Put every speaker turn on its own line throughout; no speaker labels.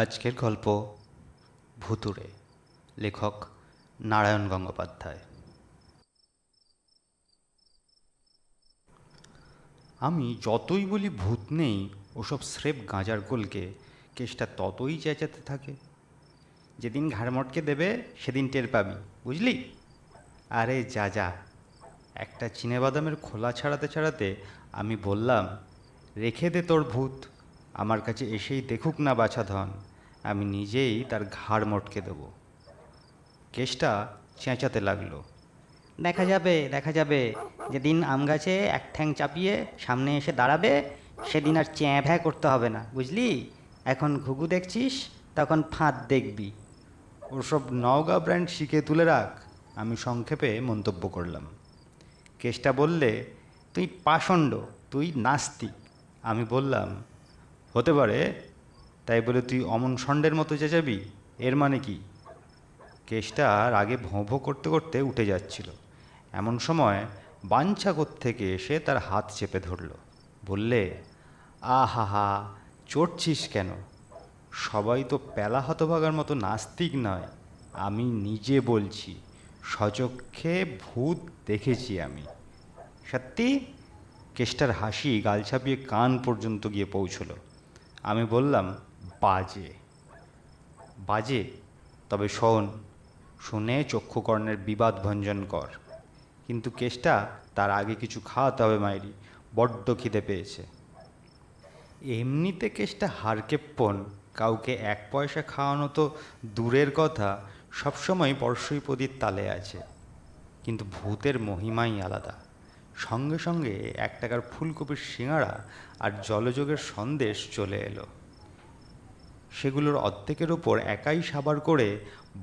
আজকের গল্প ভুতুড়ে। লেখক নারায়ণ গঙ্গোপাধ্যায়। আমি যতই বলি ভূত নেই, ওসব স্রেফ গাঁজার গোলকে কেসটা ততই চেঁচাতে থাকে। যেদিন ঘাড় মটকে দেবে সেদিন টের পাবি, বুঝলি? আরে যা যা। একটা চিনেবাদামের খোলা ছাড়াতে ছাড়াতে আমি বললাম, রেখে দে তোর ভূত, আমার কাছে এসেই দেখুক না বাছাধন, আমি নিজেই তার ঘাড় মটকে দেব। কেসটা চেঁচাতে লাগলো, দেখা যাবে দেখা যাবে, যেদিন আম গাছে এক ঠ্যাং চাপিয়ে সামনে এসে দাঁড়াবে সেদিন আর চ্যাঁ ভ্যাঁ করতে হবে না, বুঝলি? এখন ঘুঘু দেখছিস, তখন ফাঁদ দেখবি। ওসব নওগাঁ ব্র্যান্ড শিখে তুলে রাখ, আমি সংক্ষেপে মন্তব্য করলাম। কেসটা বললে, তুই পাষণ্ড, তুই নাস্তিক। আমি বললাম, হতে পারে, তাই বলে তুই অমন ষণ্ডের মতো চেঁচাবি, এর মানে কি? কেসটা রাগে ভোঁ ভোঁ করতে করতে উঠে যাচ্ছিল। এমন সময় বাঞ্ছা থেকে এসে তার হাত চেপে ধরল, বললে, আহা হা, চড়ছিস কেন? সবাই তো প্যালা হতভাগার মতো নাস্তিক নয়, আমি নিজে বলছি, সচক্ষে ভূত দেখেছি আমি। সত্যি? কেষ্টার হাসি গাল ছাপিয়ে কান পর্যন্ত গিয়ে পৌঁছল। আমি বললাম, বাজে বাজে, তবে শোন, শুনে চক্ষুকর্ণের বিবাদ ভঞ্জন কর। কিন্তু কেষ্টা, তার আগে কিছু খাওয়াতে হবে মাইরি, বড্ড খিদে পেয়েছে। এমনিতে কেষ্টা হারকেপ্পন, কাউকে এক পয়সা খাওয়ানো তো দূরের কথা, সবসময় পরশুইপদির তালে আছে। কিন্তু ভূতের মহিমাই আলাদা। সঙ্গে সঙ্গে 1 টাকার ফুলকপির সিঙাড়া আর জলযোগের সন্দেশ চলে এলো। সেগুলোর অর্ধেকের ওপর একাই সাবার করে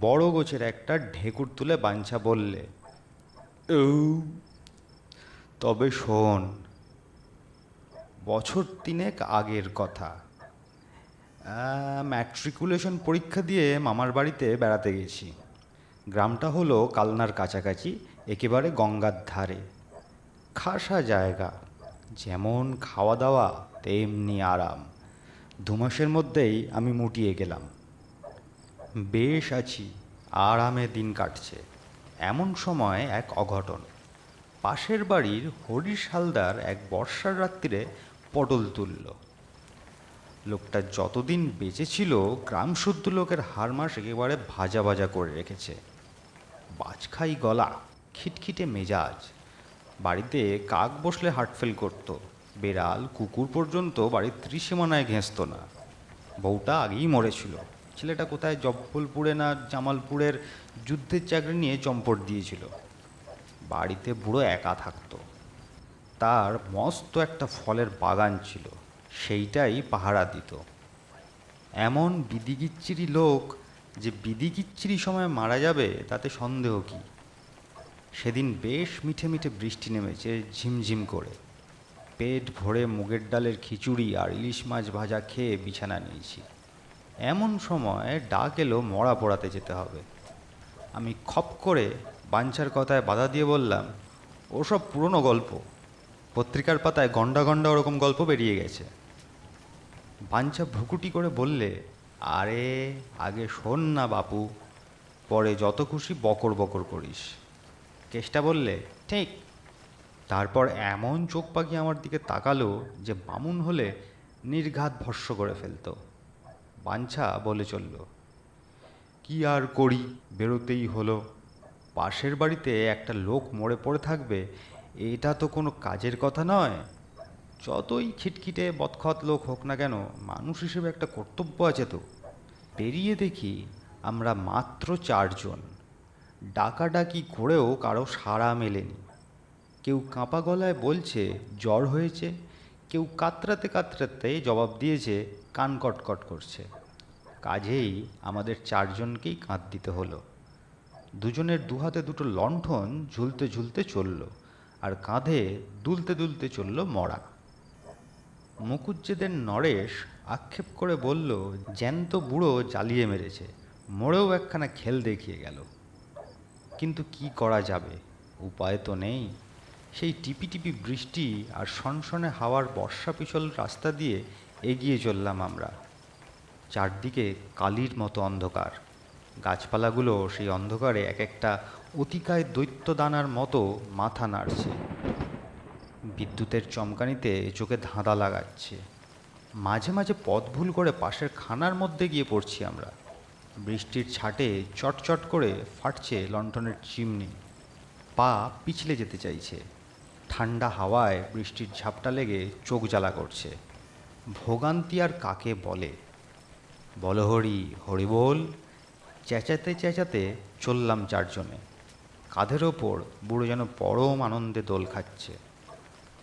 বড় গোছের একটা ঢেকুর তুলে বাঞ্ছা বললে, ও, তবে শোন, বছর 3 আগের কথা। ম্যাট্রিকুলেশন পরীক্ষা দিয়ে মামার বাড়িতে বেড়াতে গেছি। গ্রামটা হলো কালনার কাছাকাছি, একেবারে গঙ্গার ধারে। খাসা জায়গা, যেমন খাওয়া দাওয়া তেমনি আরাম। 2 মাসের মধ্যেই আমি মুটিয়ে গেলাম। বেশ আছি, আরামে দিন কাটছে। এমন সময় এক অঘটন। পাশের বাড়ির হরিশ হালদার এক বর্ষার রাত্রিরে পটল তুলল। লোকটা যতদিন বেঁচে ছিল, গ্রাম শুদ্ধ লোকের হাড়মাস একেবারে ভাজা ভাজা করে রেখেছে। বাজখাই গলা, খিটখিটে মেজাজ। বাড়িতে কাক বসলে হার্টফেল করত, বেড়াল কুকুর পর্যন্ত বাড়ির ত্রিসীমানায় ঘেঁষত না। বউটা আগেই মরেছিল। ছেলেটা কোথায় জব্বলপুরে না জামালপুরের যুদ্ধের চাকরি নিয়ে চম্পট দিয়েছিল। বাড়িতে বুড়ো একা থাকতো। তার মস্ত একটা ফলের বাগান ছিল, সেইটাই পাহারা দিত। এমন বিদিকিচ্ছিরি লোক যে বিদিকিচ্ছিরি সময় মারা যাবে তাতে সন্দেহ কি। সেদিন বেশ মিঠে মিঠে বৃষ্টি নেমেছে ঝিমঝিম করে। পেট ভরে মুগের ডালের খিচুড়ি আর ইলিশ মাছ ভাজা খেয়ে বিছানা নিয়েছি। এমন সময় ডাক এলো মরা পোড়াতে যেতে হবে। আমি খপ করে বাঞ্ছার কথায় বাধা দিয়ে বললাম, ওসব পুরনো গল্প, পত্রিকার পাতায় গন্ডা গন্ডা ওরকম গল্প বেরিয়ে গেছে। বাঞ্ছা ভ্রুকুটি করে বললে, আরে আগে শোন না বাপু, পরে যত খুশি বকর বকর করিস। কেষ্টা বললে, ঠিক। তারপর এমন চোখ পাকিয়ে আমার দিকে তাকালো যে বামুন হলে নির্ঘাত ভস্ম করে ফেলতো। বাঞ্ছা বলে চলল, কি আর করি, বেরোতেই হলো। পাশের বাড়িতে একটা লোক মরে পড়ে থাকবে, এটা তো কোনো কাজের কথা নয়। যতই খিটখিটে বদখত লোক হোক না কেন, মানুষ হিসেবে একটা কর্তব্য আছে তো। পেরিয়ে দেখি আমরা মাত্র 4 জন। ডাকাডাকি করেও কারো সাড়া মেলেনি। কেউ কাঁপা গলায় বলছে জ্বর হয়েছে, কেউ কাতরাতে কাতরাতে জবাব দিয়েছে কান কটকট করছে। কাজেই আমাদের 4জনকেই কাঁধ দিতে হলো। 2জনের দুহাতে 2টো লণ্ঠন ঝুলতে ঝুলতে চলল, আর কাঁধে দুলতে দুলতে চলল মরা। মুকুজ্জেদের নরেশ আক্ষেপ করে বলল, জ্যান্ত বুড়ো জ্বালিয়ে মেরেছে, মরেও একখানা খেল দেখিয়ে গেল। কিন্তু কি করা যাবে, উপায় তো নেই। সেই টিপি টিপি বৃষ্টি আর সনসনে হাওয়ার বর্ষা পিছল রাস্তা দিয়ে এগিয়ে চললাম আমরা। চারদিকে কালির মতো অন্ধকার। গাছপালাগুলো সেই অন্ধকারে এক একটা অতিকায় দৈত্যদানার মতো মাথা নাড়ছে। বিদ্যুতের চমকানিতে চোখে ধাঁধা লাগাচ্ছে। মাঝে মাঝে পথ ভুল করে পাশের খানার মধ্যে গিয়ে পড়ছি আমরা। বৃষ্টির ছাটে চটচট করে ফাটছে লণ্ঠনের চিমনি। পা পিছলে যেতে চাইছে। ঠান্ডা হাওয়ায় বৃষ্টির ঝাপটা লেগে চোখ জ্বালা করছে। ভোগান্তি আর কাকে বলে? বল হরি, হরি বল। চেঁচাতে চেঁচাতে চললাম চারজনে। কাঁধের ওপর বুড়ো যেন পরম আনন্দে দোল খাচ্ছে।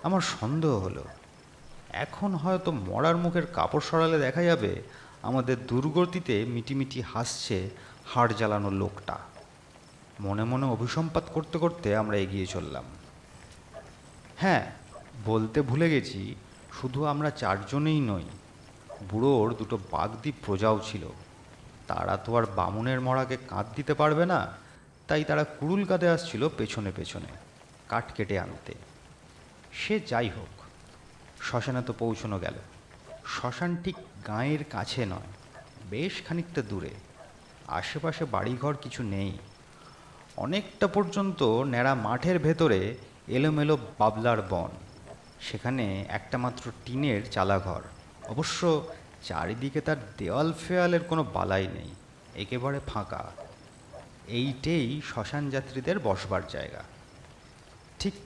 আমার সন্দেহ হলো, এখন হয়তো মরার মুখের কাপড় সরালে দেখা যাবে আমাদের দুর্গতিতে মিটিমিটি হাসছে হাড় জ্বালানো লোকটা। মনে মনে অভিসম্পাত করতে করতে আমরা এগিয়ে চললাম। হ্যাঁ, বলতে ভুলে গেছি, শুধু আমরা চারজনেই নই, বুড়োর দুটো বাগদি প্রজাও ছিল। তারা তো আর বামুনের মরাকে কাঁধ দিতে পারবে না, তাই তারা কুড়ুল কাঁধে আসছিল পেছনে পেছনে কাঠ কেটে আনতে। সে যাই হোক, শ্মশানে তো পৌঁছানো গেল। শ্মশান ঠিক গাঁয়ের কাছে নয়, বেশ খানিকটা দূরে। আশেপাশে বাড়িঘর কিছু নেই। অনেকটা পর্যন্ত ন্যাড়া মাঠের ভেতরে এলোমেলো বাবলার বন। সেখানে একটা মাত্র টিনের চালাঘর। অবশ্য চারিদিকে তার দেওয়াল ফেয়ালের কোনো বালাই নেই, একেবারে ফাঁকা। এইটেই শ্মশান যাত্রীদের বসবার জায়গা। ঠিক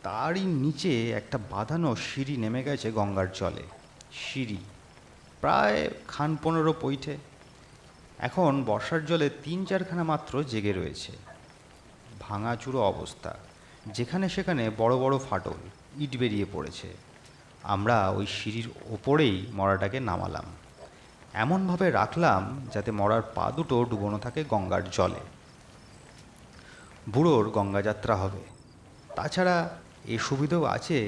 তারই নিচে একটা বাঁধানো সিঁড়ি নেমে গেছে গঙ্গার জলে। সিঁড়ি প্রায় 15 পৈঠে। এখন বর্ষার জলে 3-4খানা মাত্র জেগে রয়েছে। ভাঙাচুরো অবস্থা, যেখানে সেখানে বড় বড় ফাটল, ইট বেরিয়ে পড়েছে। আমরা ওই সিঁড়ির ওপরেই মরাটাকে নামালাম, এমনভাবে রাখলাম যাতে মরার পা দুটো ডুবোনো থাকে গঙ্গার জলে। বুড়োর গঙ্গাযাত্রা হবে। তাছাড়া এ সুবিধাও আছে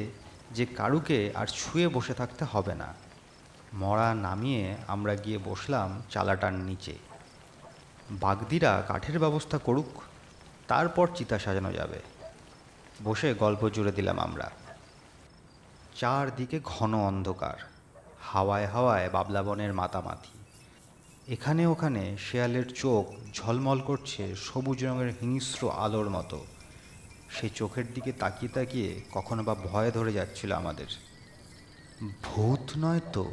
যে কারুকে আর ছুঁয়ে বসে থাকতে হবে না। মরা নামিয়ে আমরা গিয়ে বসলাম চালাটার নিচে। বাগদিরা কাঠের ব্যবস্থা করুক, তারপর চিতা সাজানো যাবে। বসে গল্প জুড়ে দিলাম আমরা। চারদিকে ঘন অন্ধকার, হাওয়ায় হাওয়ায় বাবলা বনের মাতামাতি। এখানে ওখানে শেয়ালের চোখ ঝলমল করছে সবুজ রঙের হিংস্র আলোর মতো। সেই চোখের দিকে তাকিয়ে তাকিয়ে কখনো বা ভয় ধরে যাচ্ছিল আমাদের। ভূত নয় তো?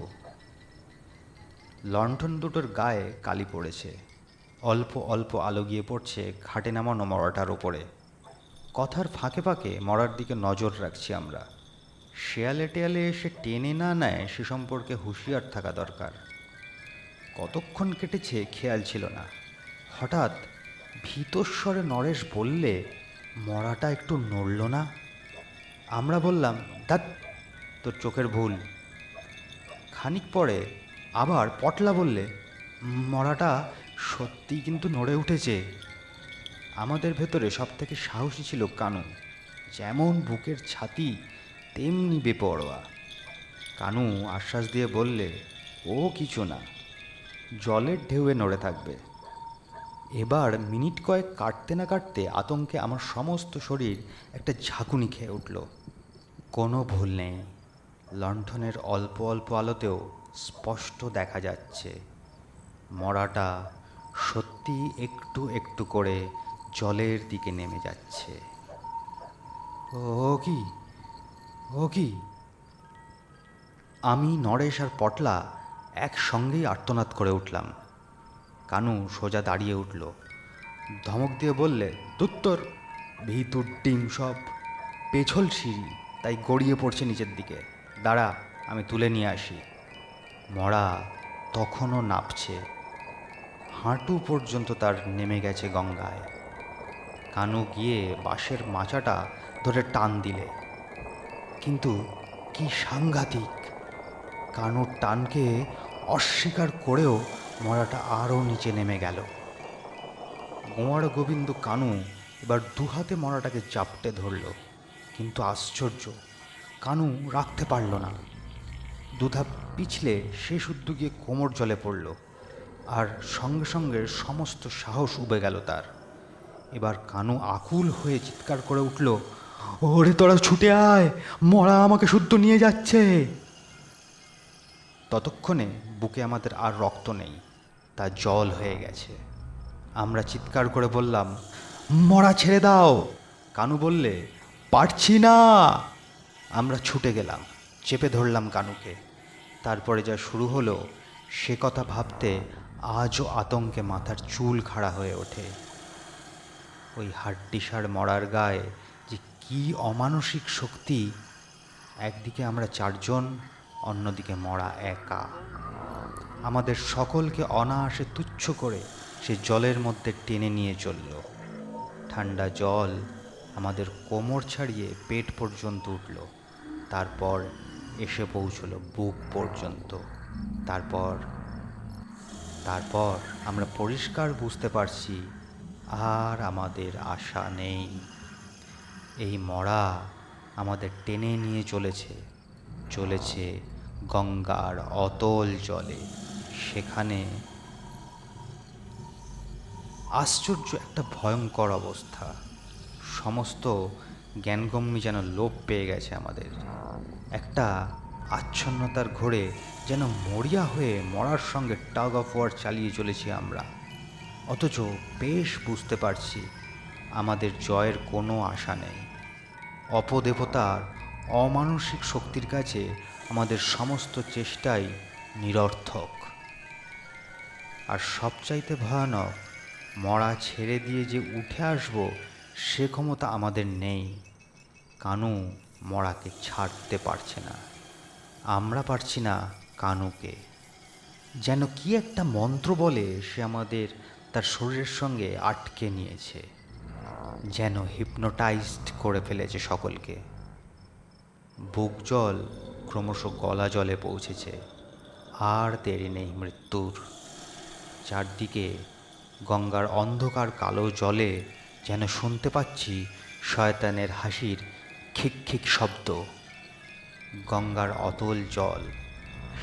লণ্ঠন দুটোর গায়ে কালি পড়েছে। অল্প অল্প আলো গিয়ে পড়ছে ঘাটে নামানো মরাটার ওপরে। কথার ফাঁকে ফাঁকে মরার দিকে নজর রাখছি আমরা। শেয়ালে টেয়ালে এসে টেনে না নেয় সে সম্পর্কে হুঁশিয়ার থাকা দরকার। কতক্ষণ কেটেছে খেয়াল ছিল না। হঠাৎ ভীতস্বরে নরেশ বললে, মরাটা একটু নড়ল না? আমরা বললাম, ধ্যাৎ, তোর চোখের ভুল। খানিক পরে আবার পটলা বললে, মরাটা সত্যিই কিন্তু নড়ে উঠেছে। আমাদের ভেতরে সব থেকে সাহসী ছিল কানু। যেমন বুকের ছাতি তেমনি বেপরোয়া। কানু আশ্বাস দিয়ে বললে, ও কিছু না, জলের ঢেউয়ে নড়ে থাকবে। এবার মিনিট কয়েক কাটতে না কাটতে আতঙ্কে আমার সমস্ত শরীর একটা ঝাঁকুনি খেয়ে উঠল। কোনো ভুল নেই, লণ্ঠনের অল্প অল্প আলোতেও স্পষ্ট দেখা যাচ্ছে মরাটা সত্যি একটু একটু করে জলের দিকে নেমে যাচ্ছে। ও কি, ও কি! আমি, নরেশ আর পটলা একসঙ্গেই আর্তনাদ করে উঠলাম। কানু সোজা দাঁড়িয়ে উঠল, ধমক দিয়ে বললে, দুত্তর, ভিতুর ডিম সব। পেছল সিঁড়ি, তাই গড়িয়ে পড়ছে নিচের দিকে। দাঁড়া, আমি তুলে নিয়ে আসি। মরা তখনও নাপছে, হাঁটু পর্যন্ত তার নেমে গেছে গঙ্গায়। কানু গিয়ে বাঁশের মাচাটা ধরে টান দিলে, কিন্তু কি সাংঘাতিক! কানুর টানকে অস্বীকার করেও মরাটা আরও নিচে নেমে গেল। গোয়ার গোবিন্দ কানু এবার দুহাতে মরাটাকে চাপটে ধরল, কিন্তু আশ্চর্য, কানু রাখতে পারল না। দুধাপ পিছলে সে শুদ্ধ গিয়ে কোমর জলে পড়ল, আর সঙ্গে সঙ্গে সমস্ত সাহস উবে গেল তার। এবার কানু আকুল হয়ে চিৎকার করে উঠল, ওরে তোরা ছুটে আয়, মরা আমাকে শুদ্ধ নিয়ে যাচ্ছে। ততক্ষণে বুকে আমাদের আর রক্ত নেই, তা জল হয়ে গেছে। আমরা চিৎকার করে বললাম, মরা ছেড়ে দাও। কানু বললে, পারছি না। আমরা ছুটে গেলাম, চেপে ধরলাম কানুকে। তারপরে যা শুরু হলো সে কথা ভাবতে আজও আতঙ্কে মাথার চুল খাড়া হয়ে ওঠে। ওই হাড্ডিসার মরার গায়ে যে কি অমানসিক শক্তি! একদিকে আমরা চারজন, অন্যদিকে মরা একা। আমাদের সকলকে অনায়াসে তুচ্ছ করে সে জলের মধ্যে টেনে নিয়ে চলল। ঠান্ডা জল আমাদের কোমর ছাড়িয়ে পেট পর্যন্ত উঠল, তারপর এসে পৌঁছল বুক পর্যন্ত। তারপর আমরা পরিষ্কার বুঝতে পারছি আর আমাদের আশা নেই। এই মরা আমাদের টেনে নিয়ে চলেছে গঙ্গার অতল জলে। সেখানে আশ্চর্য একটা ভয়ঙ্কর অবস্থা। সমস্ত জ্ঞানগম্যি যেন লোপ পেয়ে গেছে আমাদের। একটা আচ্ছন্নতার ঘোরে যেন মরিয়া হয়ে মরার সঙ্গে টাগ অফ ওয়ার চালিয়ে চলেছি আমরা। অথচ বেশ বুঝতে পারছি আমাদের জয়ের কোনো আশা নেই। অপদেবতার অমানসিক শক্তির কাছে আমাদের সমস্ত চেষ্টাই নিরর্থক। আর সবচাইতে ভয়ানক, মরা ছেড়ে দিয়ে যে উঠে আসব সে ক্ষমতা আমাদের নেই। কানু মরাকে ছাড়তে পারছে না, আমরা পারছি না কানুকে। যেন কি একটা মন্ত্র বলে সে আমাদের তার শরীরের সঙ্গে আটকে নিয়েছে, যেন হিপনোটাইজড করে ফেলেছে সকলকে। বুক জল ক্রমশ গলা জলে পৌঁছেছে, আর দেরি নেই মৃত্যুর। চারদিকে গঙ্গার অন্ধকার কালো জলে যেন শুনতে পাচ্ছি শয়তানের হাসির খিক খিক শব্দ। গঙ্গার অতল জল,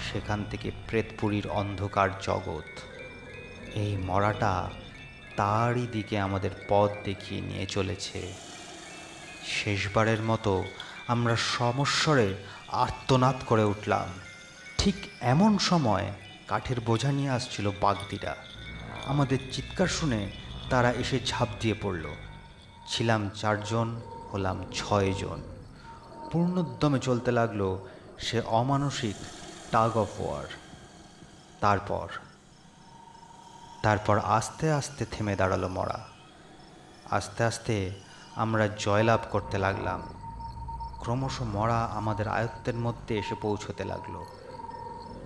সেখান থেকে প্রেতপুরীর অন্ধকার জগৎ। এই মরাটা তারই দিকে আমাদের পথ দেখিয়ে নিয়ে চলেছে। শেষবারের মতো আমরা সমস্বরে আর্তনাদ করে উঠলাম। ঠিক এমন সময় কাঠের বোঝা নিয়ে আসছিল বাগদিরা। আমাদের চিৎকার শুনে তারা এসে ঝাঁপ দিয়ে পড়ল। ছিলাম 4 জন, হলাম 6 জন। পূর্ণোদ্যমে চলতে লাগলো সে অমানসিক টাগ অফ ওয়ার। তারপর আস্তে আস্তে থেমে দাঁড়ালো মরা। আস্তে আস্তে আমরা জয়লাভ করতে লাগলাম। ক্রমশ মরা আমাদের আয়ত্তের মধ্যে এসে পৌঁছতে লাগলো।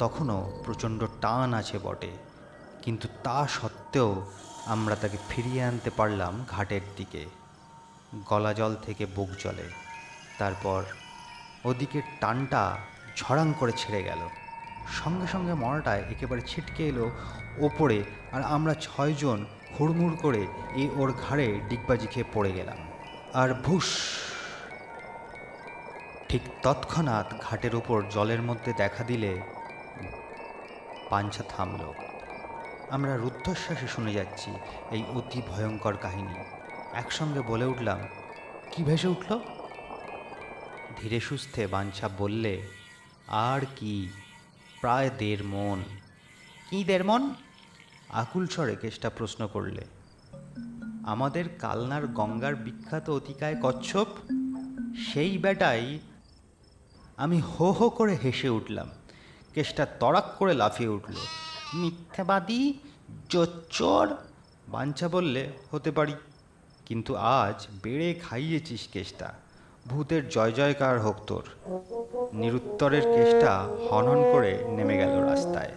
তখনও প্রচণ্ড টান আছে বটে, কিন্তু তা সত্ত্বেও আমরা তাকে ফিরিয়ে আনতে পারলাম ঘাটের দিকে, গলা জল থেকে বুক জলে। তারপর ওদিকের টানটা ঝড়াং করে ছেড়ে গেল। সঙ্গে সঙ্গে মরাটা একেবারে ছিটকে এলো ওপরে, আর আমরা 6 জন হুড়মুড় করে ওর ঘাড়ে ডিগবাজি খেয়ে পড়ে গেলাম। আর ভুস! ঠিক তৎক্ষণাৎ ঘাটের ওপর জলের মধ্যে দেখা দিলে পাঞ্ছা থামল। আমরা রুদ্ধশ্বাসে শুনে যাচ্ছি এই অতি ভয়ঙ্কর কাহিনী। একসঙ্গে বলে উঠলাম, কি ভেসে উঠল? ধীরে সুস্থে বাঞ্ছা বললে, আর কি, প্রায় 1.5 মণ। কি 1.5 মণ? আকুল স্বরে কেষ্টা প্রশ্ন করলে। আমাদের কালনার গঙ্গার বিখ্যাত অতিকায় কচ্ছপ, সেই বেটাই। আমি হো হো করে হেসে উঠলাম। কেষ্টা তড়াক করে লাফিয়ে উঠল। মিথ্যাবাদী, জোচ্চোর! বাঞ্ছা বললে, হতে পারি, কিন্তু আজ বেড়ে খাইয়েছিস কেষ্টা। ভূতের জয় জয়কার হোক তোর। নিরুত্তরের কেষ্টা হনহন করে নেমে গেল রাস্তায়।